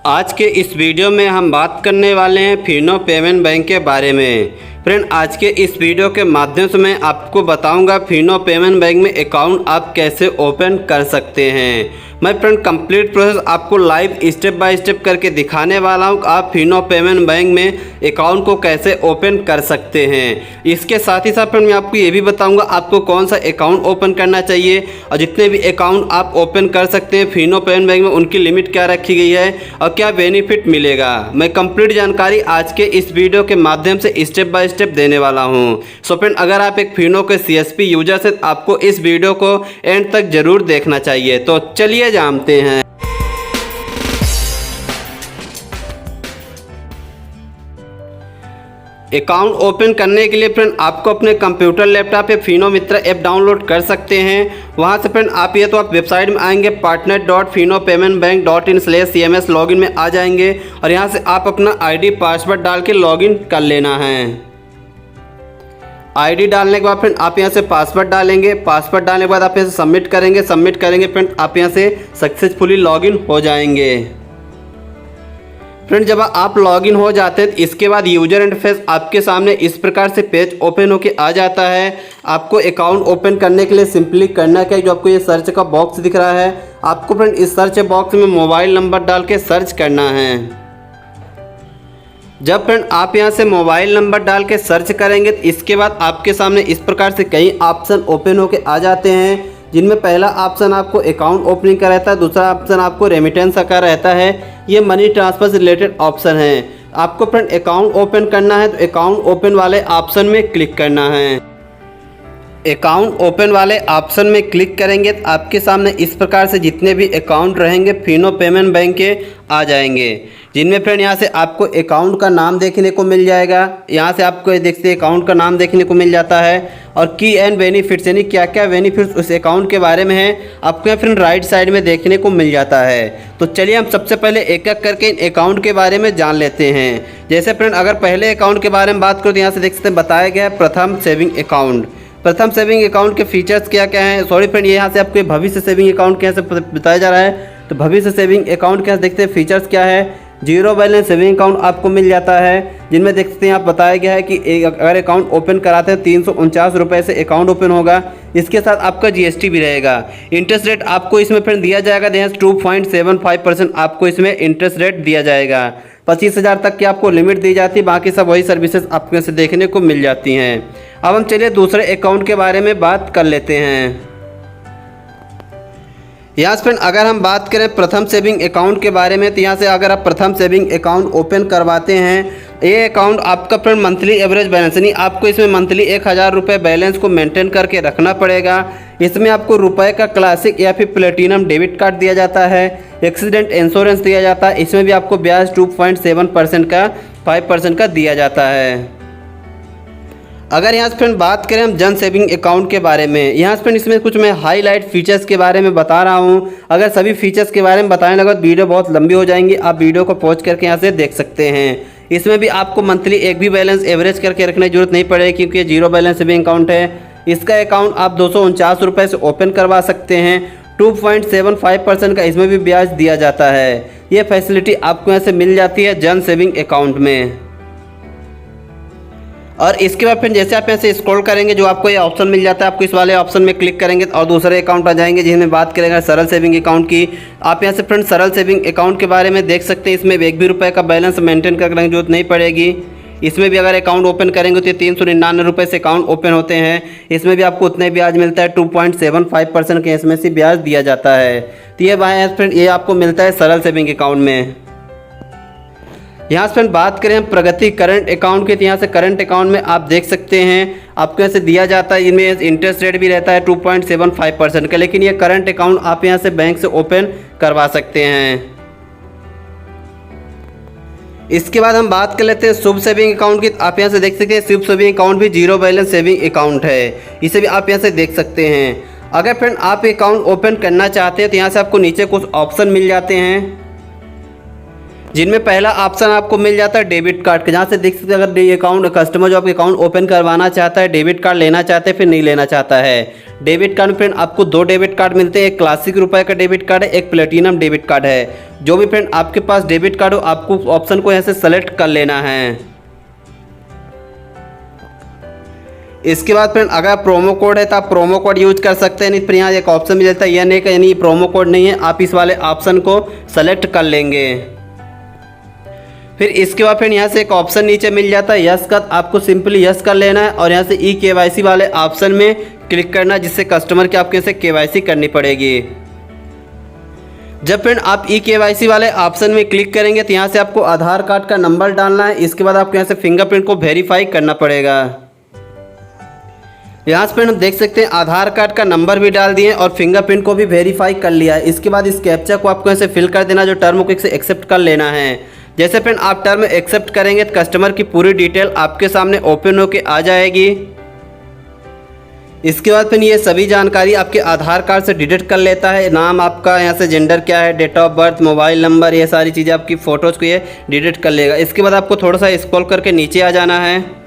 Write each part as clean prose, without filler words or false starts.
आज के इस वीडियो में हम बात करने वाले हैं फिनो पेमेंट बैंक के बारे में। फ्रेंड, आज के इस वीडियो के माध्यम से मैं आपको बताऊंगा फिनो पेमेंट बैंक में अकाउंट आप कैसे ओपन कर सकते हैं। मैं फ्रेंड कंप्लीट प्रोसेस आपको लाइव स्टेप बाय स्टेप करके दिखाने वाला हूं कि आप फिनो पेमेंट बैंक में अकाउंट को कैसे ओपन कर सकते हैं। इसके साथ ही साथ फ्रेंड मैं आपको ये भी बताऊंगा आपको कौन सा अकाउंट ओपन करना चाहिए और जितने भी अकाउंट आप ओपन कर सकते हैं फिनो पेमेंट बैंक में उनकी लिमिट क्या रखी गई है और क्या बेनिफिट मिलेगा। मैं कंप्लीट जानकारी आज के इस वीडियो के माध्यम से स्टेप बाय स्टेप देने वाला हूँ। सो फ्रेंड, अगर आप एक फिनो के CSP यूजर से आपको इस वीडियो को एंड तक जरूर देखना चाहिए। तो चलिए जानते हैं। अकाउंट ओपन करने के लिए फ्रेंड आपको अपने कंप्यूटर लैपटॉप पे फिनो मित्र ऐप डाउनलोड कर सकते हैं। वहां से फ्रेंड आप वेबसाइट में आएंगे partner.finopayments.in/cms लॉगिन में आ जाएंगे और यहां से आप अपना ID पासवर्ड डाल के लॉगिन कर लेना है। ID डालने के बाद फ्रेंड आप यहाँ से पासवर्ड डालेंगे। पासवर्ड डालने के बाद आप यहाँ से सबमिट करेंगे फ्रेंड आप यहाँ से सक्सेसफुली लॉगिन हो जाएंगे। फ्रेंड, जब आप लॉगिन हो जाते हैं तो इसके बाद यूजर इंटरफेस आपके सामने इस प्रकार से पेज ओपन होके आ जाता है। आपको अकाउंट ओपन करने के लिए सिंपली करना क्या है, जो आपको ये सर्च का बॉक्स दिख रहा है आपको फ्रेंड इस सर्च बॉक्स में मोबाइल नंबर डाल के सर्च करना है। जब फ्रेंड आप यहां से मोबाइल नंबर डाल के सर्च करेंगे तो इसके बाद आपके सामने इस प्रकार से कई ऑप्शन ओपन होके आ जाते हैं, जिनमें पहला ऑप्शन आपको अकाउंट ओपनिंग का रहता है, दूसरा ऑप्शन आपको रेमिटेंस का रहता है। ये मनी ट्रांसफ़र से रिलेटेड ऑप्शन है। आपको फ्रेंड अकाउंट ओपन करना है तो अकाउंट ओपन वाले ऑप्शन में क्लिक करना है। अकाउंट ओपन वाले ऑप्शन में क्लिक करेंगे तो आपके सामने इस प्रकार से जितने भी अकाउंट रहेंगे फिनो पेमेंट बैंक के आ जाएंगे, जिनमें फ्रेंड यहाँ से आपको अकाउंट का नाम देखने को मिल जाएगा। यहाँ से आपको देखते अकाउंट का नाम देखने को मिल जाता है और की एंड बेनिफिट्स यानी क्या क्या बेनिफिट्स उस अकाउंट के बारे में है आपको यहाँ फ्रेंड राइट साइड में देखने को मिल जाता है। तो चलिए हम सबसे पहले एक एक करके इन अकाउंट के बारे में जान लेते हैं। जैसे फ्रेंड अगर पहले अकाउंट के बारे में बात करो तो यहाँ से देख सकते हैं बताया गया है प्रथम सेविंग अकाउंट। प्रथम सेविंग अकाउंट के फीचर्स क्या क्या हैं। सॉरी फ्रेंड, यहाँ से आपको भविष्य सेविंग अकाउंट कैसे बताया जा रहा है। तो भविष्य सेविंग अकाउंट के देखते हैं फीचर्स क्या है। जीरो बैलेंस सेविंग अकाउंट आपको मिल जाता है, जिनमें देख सकते हैं आप बताया गया है कि अगर अकाउंट ओपन कराते हैं 349 रुपये से अकाउंट ओपन होगा। इसके साथ आपका GST भी रहेगा। इंटरेस्ट रेट आपको इसमें फिर दिया जाएगा 2.75% आपको इसमें इंटरेस्ट रेट दिया जाएगा। 25,000 तक की आपको लिमिट दी जाती है, बाकी सब वही सर्विसेज आपको यहाँ से देखने को मिल जाती हैं। अब हम चलिए दूसरे अकाउंट के बारे में बात कर लेते हैं। यहाँ से फ्रेंड अगर हम बात करें प्रथम सेविंग अकाउंट के बारे में तो यहाँ से अगर आप प्रथम सेविंग अकाउंट ओपन करवाते हैं, ये अकाउंट आपका फ्रेंड मंथली एवरेज बैलेंस यानी आपको इसमें मंथली 1,000 रुपये बैलेंस को मेंटेन करके रखना पड़ेगा। इसमें आपको रुपए का क्लासिक या फिर प्लेटिनम डेबिट कार्ड दिया जाता है, एक्सीडेंट इंश्योरेंस दिया जाता है। इसमें भी आपको ब्याज 2.7% का 5% का दिया जाता है। अगर यहाँ से फ्रेंड बात करें हम जन सेविंग अकाउंट के बारे में, यहाँ से फ्रेंड इसमें कुछ मैं हाईलाइट फीचर्स के बारे में बता रहा हूँ। अगर सभी फीचर्स के बारे में बताने लगा तो वीडियो बहुत लंबी हो जाएंगी। आप वीडियो को पॉज करके यहाँ से देख सकते हैं। इसमें भी आपको मंथली एक भी बैलेंस एवरेज करके रखने की जरूरत नहीं पड़ेगी, क्योंकि ये जीरो बैलेंस सेविंग अकाउंट है। इसका अकाउंट आप 249 रुपये से ओपन करवा सकते हैं। 2.75% का इसमें भी ब्याज दिया जाता है। ये फैसिलिटी आपको यहाँ से मिल जाती है जन सेविंग अकाउंट में। और इसके बाद फिर जैसे आप यहाँ से स्क्रॉल करेंगे जो आपको ये ऑप्शन मिल जाता है, आपको इस वाले ऑप्शन में क्लिक करेंगे और दूसरे अकाउंट आ जाएंगे, जिसमें बात करेंगे सरल सेविंग अकाउंट की। आप यहाँ से फ्रेंड सरल सेविंग अकाउंट के बारे में देख सकते हैं। इसमें एक भी रुपये का बैलेंस मेंटेन करने की जरूरत नहीं पड़ेगी। इसमें भी अगर अकाउंट ओपन करेंगे तो 399 रुपये से अकाउंट ओपन होते हैं। इसमें भी आपको उतने ब्याज मिलता है, 2.75% के इसमें से ब्याज दिया जाता है। तो ये भाई फ्रेंड ये आपको मिलता है सरल सेविंग अकाउंट में। यहाँ से फ्रेंड बात करें हम प्रगति करंट अकाउंट के, तो यहाँ से करंट अकाउंट में आप देख सकते हैं आपको यहाँ से दिया जाता है। इनमें इंटरेस्ट रेट भी रहता है 2.75% का, लेकिन ये करंट अकाउंट आप यहाँ से बैंक से ओपन करवा सकते हैं। इसके बाद हम बात कर लेते हैं शुभ सेविंग अकाउंट की। आप यहाँ से देख सकते हैं शुभ सेविंग अकाउंट भी जीरो बैलेंस सेविंग अकाउंट है, इसे भी आप यहाँ से देख सकते हैं। अगर फ्रेंड आप अकाउंट ओपन करना चाहते हैं तो यहाँ से आपको नीचे कुछ ऑप्शन मिल जाते हैं, जिनमें पहला ऑप्शन आपको मिल जाता है डेबिट कार्ड का, जहाँ से देख सकते हैं अगर ये अकाउंट कस्टमर जो आपके अकाउंट ओपन करवाना चाहता है, डेबिट कार्ड लेना चाहते हैं फिर नहीं लेना चाहता है। डेबिट कार्ड में फ्रेंड आपको 2 डेबिट कार्ड मिलते हैं, एक क्लासिक रुपए का डेबिट कार्ड है, एक प्लेटिनम डेबिट कार्ड है। जो भी फ्रेंड आपके पास डेबिट कार्ड हो आपको ऑप्शन को यहाँ से सेलेक्ट कर लेना है। इसके बाद फ्रेंड अगर प्रोमो कोड है तो आप प्रोमो कोड यूज कर सकते हैं, नहीं फिर यहाँ एक ऑप्शन मिल जाता है यानी कि यानी प्रोमो कोड नहीं है, आप इस वाले ऑप्शन को सेलेक्ट कर लेंगे। फिर इसके बाद फिर यहाँ से एक ऑप्शन नीचे मिल जाता है यस का, आपको सिंपली यस कर लेना है और यहाँ से ई KYC वाले ऑप्शन में क्लिक करना है, जिससे कस्टमर की आपके से KYC करनी पड़ेगी। जब फ्रेंड आप ई KYC वाले ऑप्शन में क्लिक करेंगे तो यहाँ से आपको आधार कार्ड का नंबर डालना है। इसके बाद आपको यहाँ से फिंगरप्रिंट को वेरीफाई करना पड़ेगा। यहाँ से हम देख सकते हैं आधार कार्ड का नंबर भी डाल दिए और फिंगरप्रिंट को भी वेरीफाई कर लिया है। इसके बाद इस कैप्चा को आपको ऐसे फिल कर देना, जो टर्म को इसे एक्सेप्ट कर लेना है। जैसे फ्रेंड आप टर्म एक्सेप्ट करेंगे तो कस्टमर की पूरी डिटेल आपके सामने ओपन होके आ जाएगी। इसके बाद फिर ये सभी जानकारी आपके आधार कार्ड से डिटेक्ट कर लेता है, नाम आपका, यहाँ से जेंडर क्या है, date of birth, mobile number, ये सारी चीज़ें आपकी फ़ोटोज़ को ये डिटेक्ट कर लेगा। इसके बाद आपको थोड़ा सा स्क्रॉल करके नीचे आ जाना है।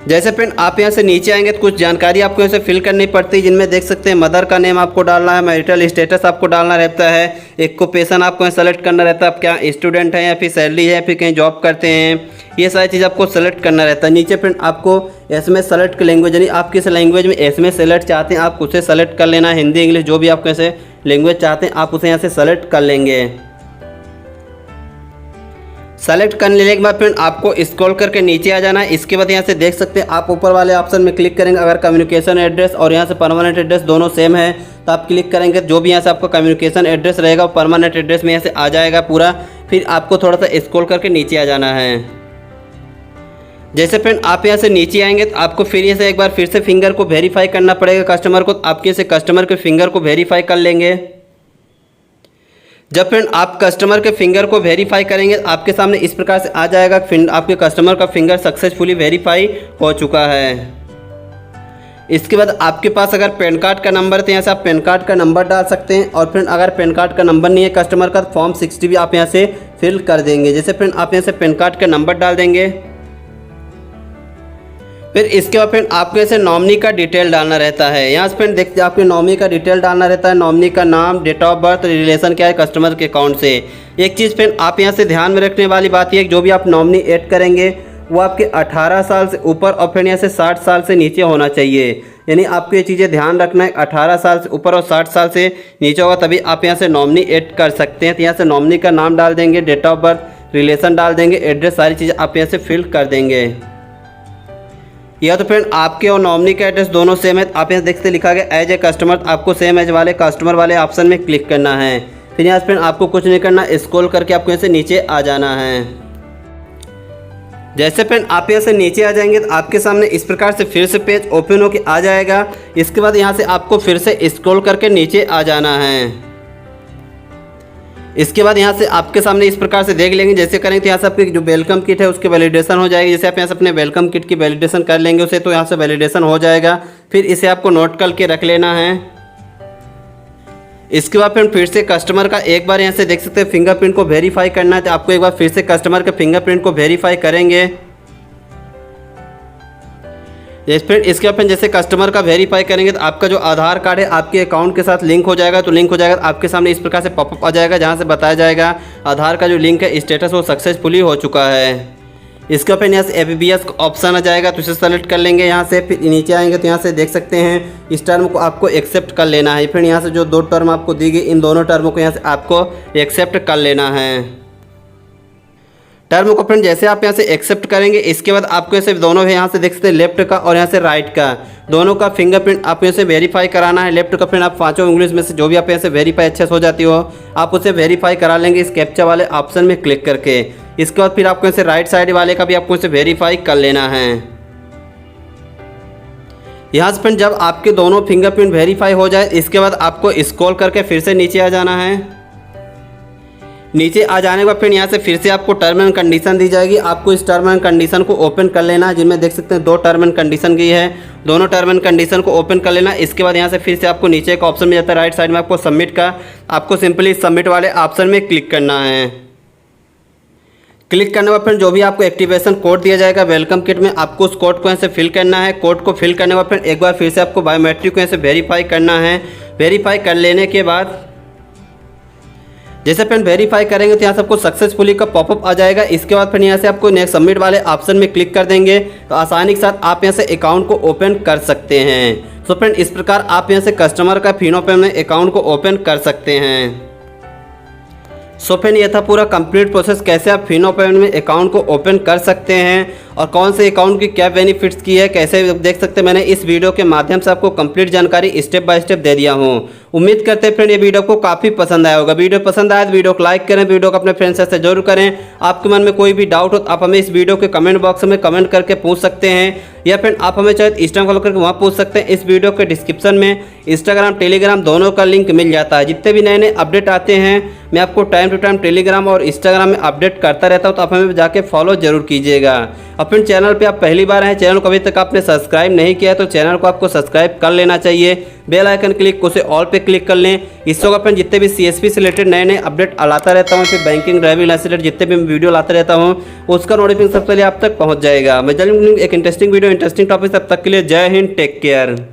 जैसे फ्रेंड आप यहाँ से नीचे आएंगे तो कुछ जानकारी आपको यहाँ से फिल करनी पड़ती है, जिनमें देख सकते हैं मदर का नेम आपको डालना है, मैरिटल स्टेटस आपको डालना रहता है, ऑक्यूपेशन आपको यहाँ सेलेक्ट करना रहता है, आप क्या स्टूडेंट हैं या फिर सैलरी है या फिर कहीं जॉब करते हैं, ये सारी चीज़ आपको सेलेक्ट करना रहता है। नीचे फ्रेंड आपको SMS सेलेक्ट की लैंग्वेज, यानी आप किस लैंग्वेज में SMS सेलेक्ट चाहते हैं आप उसे सेलेक्ट कर लेना, हिंदी इंग्लिश जो भी आप कैसे लैंग्वेज चाहते हैं आप उसे यहाँ से सेलेक्ट कर लेंगे। सेलेक्ट कर लेने के बाद फिर आपको स्क्रॉल करके नीचे आ जाना है। इसके बाद यहाँ से देख सकते हैं आप ऊपर वाले ऑप्शन में क्लिक करेंगे, अगर कम्युनिकेशन एड्रेस और यहाँ से परमानेंट एड्रेस दोनों सेम है तो आप क्लिक करेंगे, जो भी यहाँ से आपका कम्युनिकेशन एड्रेस रहेगा वो परमानेंट एड्रेस में यहाँ से आ जाएगा पूरा। फिर आपको थोड़ा सा स्क्रॉल करके नीचे आ जाना है। जैसे फ्रेंड आप यहाँ से नीचे आएंगे तो आपको फिर यहाँ से एक बार फिर से फिंगर को वेरीफाई करना पड़ेगा कस्टमर को, आपके से कस्टमर के फिंगर को वेरीफाई कर लेंगे। जब फ्रेंड आप कस्टमर के फिंगर को वेरीफाई करेंगे आपके सामने इस प्रकार से आ जाएगा, आपके कस्टमर का फिंगर सक्सेसफुली वेरीफाई हो चुका है। इसके बाद आपके पास अगर पैन कार्ड का नंबर है तो यहाँ से आप पैन कार्ड का नंबर डाल सकते हैं, और फ्रेंड अगर पैन कार्ड का नंबर नहीं है कस्टमर का तो फॉर्म 60 भी आप यहाँ से फिल कर देंगे। जैसे फ्रेंड आप यहाँ से पैन कार्ड का नंबर डाल देंगे। फिर इसके बाद फ्रेंड आपको ऐसे नॉमिनी का डिटेल डालना रहता है। यहाँ से फ्रेंड देखते आपके नॉमिनी का डिटेल डालना रहता है, नॉमिनी का नाम, डेट ऑफ बर्थ, रिलेशन क्या है कस्टमर के अकाउंट से। एक चीज़ फ्रेंड आप यहाँ से ध्यान में रखने वाली बात यह है कि जो भी आप नॉमिनी ऐड करेंगे वो आपके 18 साल से ऊपर और फिर यहाँ से 60 साल से नीचे होना चाहिए। यानी आपको ये चीज़ें ध्यान रखना है, 18 साल से ऊपर और 60 साल से नीचे होगा तभी आप यहाँ से नॉमिनी ऐड कर सकते हैं। तो यहाँ से नॉमिनी का नाम डाल देंगे, डेट ऑफ बर्थ, रिलेशन डाल देंगे, एड्रेस, सारी चीज़ें आप यहाँ से फिल कर देंगे। या तो फ्रेंड आपके और नॉमिनी का एड्रेस दोनों सेम है, आप यहाँ देखते लिखा गया एज ए कस्टमर, आपको सेम एज वाले कस्टमर वाले ऑप्शन में क्लिक करना है। फिर यहाँ फ्रेंड आपको कुछ नहीं करना, स्क्रॉल करके आपको यहाँ से नीचे आ जाना है। जैसे फ्रेंड आप यहाँ से नीचे आ जाएंगे तो आपके सामने इस प्रकार से फिर से पेज ओपन होकर आ जाएगा। इसके बाद यहाँ से आपको फिर से स्क्रॉल करके नीचे आ जाना है। इसके बाद यहाँ से आपके सामने इस प्रकार से देख लेंगे, जैसे करेंगे तो यहाँ से आपकी जो वेलकम किट है उसके वैलिडेशन हो जाएगी। जैसे आप यहाँ से अपने वेलकम किट की वैलिडेशन कर लेंगे उसे, तो यहाँ से वैलिडेशन हो जाएगा। फिर इसे आपको नोट करके रख लेना है। इसके बाद फिर से कस्टमर का एक बार यहाँ से देख सकते हैं फिंगरप्रिंट को वेरीफाई करना है, तो आपको एक बार फिर से कस्टमर के फिंगरप्रिंट को वेरीफाई करेंगे। फिर इसके बाद जैसे कस्टमर का वेरीफाई करेंगे तो आपका जो आधार कार्ड है आपके अकाउंट के साथ लिंक हो जाएगा। तो लिंक हो जाएगा तो आपके सामने इस प्रकार से पॉपअप आ जाएगा, जहां से बताया जाएगा आधार का जो लिंक है स्टेटस वो सक्सेसफुली हो चुका है। इसके बाद यहाँ से APBS का ऑप्शन आ जाएगा, तो इसे सेलेक्ट कर लेंगे। यहाँ से फिर नीचे आएंगे तो यहाँ से देख सकते हैं इस टर्म को आपको एक्सेप्ट कर लेना है। फिर यहाँ से जो 2 टर्म आपको दी गई इन दोनों टर्मों को यहाँ से आपको एक्सेप्ट कर लेना है। टर्म को फ्रेंड जैसे आप यहाँ से एक्सेप्ट करेंगे इसके बाद आपको ऐसे दोनों है यहाँ से देख सकते हैं लेफ्ट का और यहाँ से राइट का, दोनों का फिंगरप्रिंट आप यहाँ से वेरीफाई कराना है। लेफ्ट का फ्रेंड आप 5 उंगलियों में से जो भी आप यहाँ से वेरीफाई अच्छे से हो जाती हो आप उसे वेरीफाई करा लेंगे इस कैप्चा वाले ऑप्शन में क्लिक करके। इसके बाद फिर आपको यहाँ से राइट साइड वाले का भी आपको इसे वेरीफाई कर लेना है। यहाँ से फ्रेंड जब आपके दोनों फिंगरप्रिंट वेरीफाई हो जाए इसके बाद आपको स्क्रॉल करके फिर से नीचे आ जाना है। नीचे आ जाने के बाद फिर यहाँ से फिर से आपको टर्म एंड कंडीशन दी जाएगी। आपको इस टर्म एंड कंडीशन को ओपन कर लेना है, जिनमें देख सकते हैं 2 टर्म एंड कंडीशन की है, दोनों टर्म एंड कंडीशन को ओपन कर लेना। इसके बाद यहाँ से फिर से आपको नीचे एक ऑप्शन मिल जाता है राइट साइड में आपको सबमिट का, आपको सिंपली सबमिट वाले ऑप्शन में क्लिक करना है। क्लिक करने के बाद फ्रेंड जो भी आपको एक्टिवेशन कोड दिया जाएगा वेलकम किट में, आपको उस कोड को ऐसे फिल करना है। कोड को फिल करने के बाद फ्रेंड एक बार फिर से आपको बायोमेट्रिक को ऐसे वेरीफाई करना है। वेरीफाई कर लेने के बाद जैसे फ्रेंड वेरीफाई करेंगे तो यहाँ से आपको सक्सेसफुली का पॉपअप आ जाएगा। इसके बाद फिर यहाँ से आपको नेक्स्ट सबमिट वाले ऑप्शन में क्लिक कर देंगे तो आसानी के साथ आप यहाँ से अकाउंट को ओपन कर सकते हैं। सो फ्रेंड इस प्रकार आप यहाँ से कस्टमर का फिनो पे में अकाउंट को ओपन कर सकते हैं। सो फ्रेंड ये था पूरा कंप्लीट प्रोसेस कैसे आप फिनो पे में अकाउंट को ओपन कर सकते हैं और कौन से अकाउंट की क्या बेनिफिट्स की है कैसे देख सकते हैं। मैंने इस वीडियो के माध्यम से आपको कंप्लीट जानकारी स्टेप बाय स्टेप दे दिया हूँ। उम्मीद करते हैं फ्रेंड ये वीडियो को काफ़ी पसंद आया होगा। वीडियो पसंद आया तो वीडियो को लाइक करें, वीडियो को अपने फ्रेंड्स से जरूर करें। आपके मन में कोई भी डाउट हो तो आप हमें इस वीडियो के कमेंट बॉक्स में कमेंट करके पूछ सकते हैं या फिर आप हमें चाहे इंस्टाग्राम फॉलो करके वहाँ पूछ सकते हैं। इस वीडियो के डिस्क्रिप्शन में इंस्टाग्राम टेलीग्राम दोनों का लिंक मिल जाता है। जितने भी नए नए अपडेट आते हैं मैं आपको टाइम टू टाइम टेलीग्राम और इंस्टाग्राम में अपडेट करता रहता हूँ, तो आप हमें जाके फॉलो जरूर कीजिएगा। अपने चैनल पे आप पहली बार हैं, चैनल को अभी तक आपने सब्सक्राइब नहीं किया है तो चैनल को आपको सब्सक्राइब कर लेना चाहिए। बेल आइकन क्लिक उसे ऑल पे क्लिक कर लें। इससे होगा अपने जितने भी CSP से रिलेटेड नए नए अपडेट लाता रहता हूँ, फिर बैंकिंग ड्राइविंग लाइसेंस रिलेटेड जितने भी वीडियो लाता रहता हूँ उसका नोटिफिकेशन सबसे पहले आप तक पहुँच जाएगा। मैं जल्द एक इंटरेस्टिंग वीडियो इंटरेस्टिंग टॉपिक, तब तक के लिए जय हिंद, टेक केयर।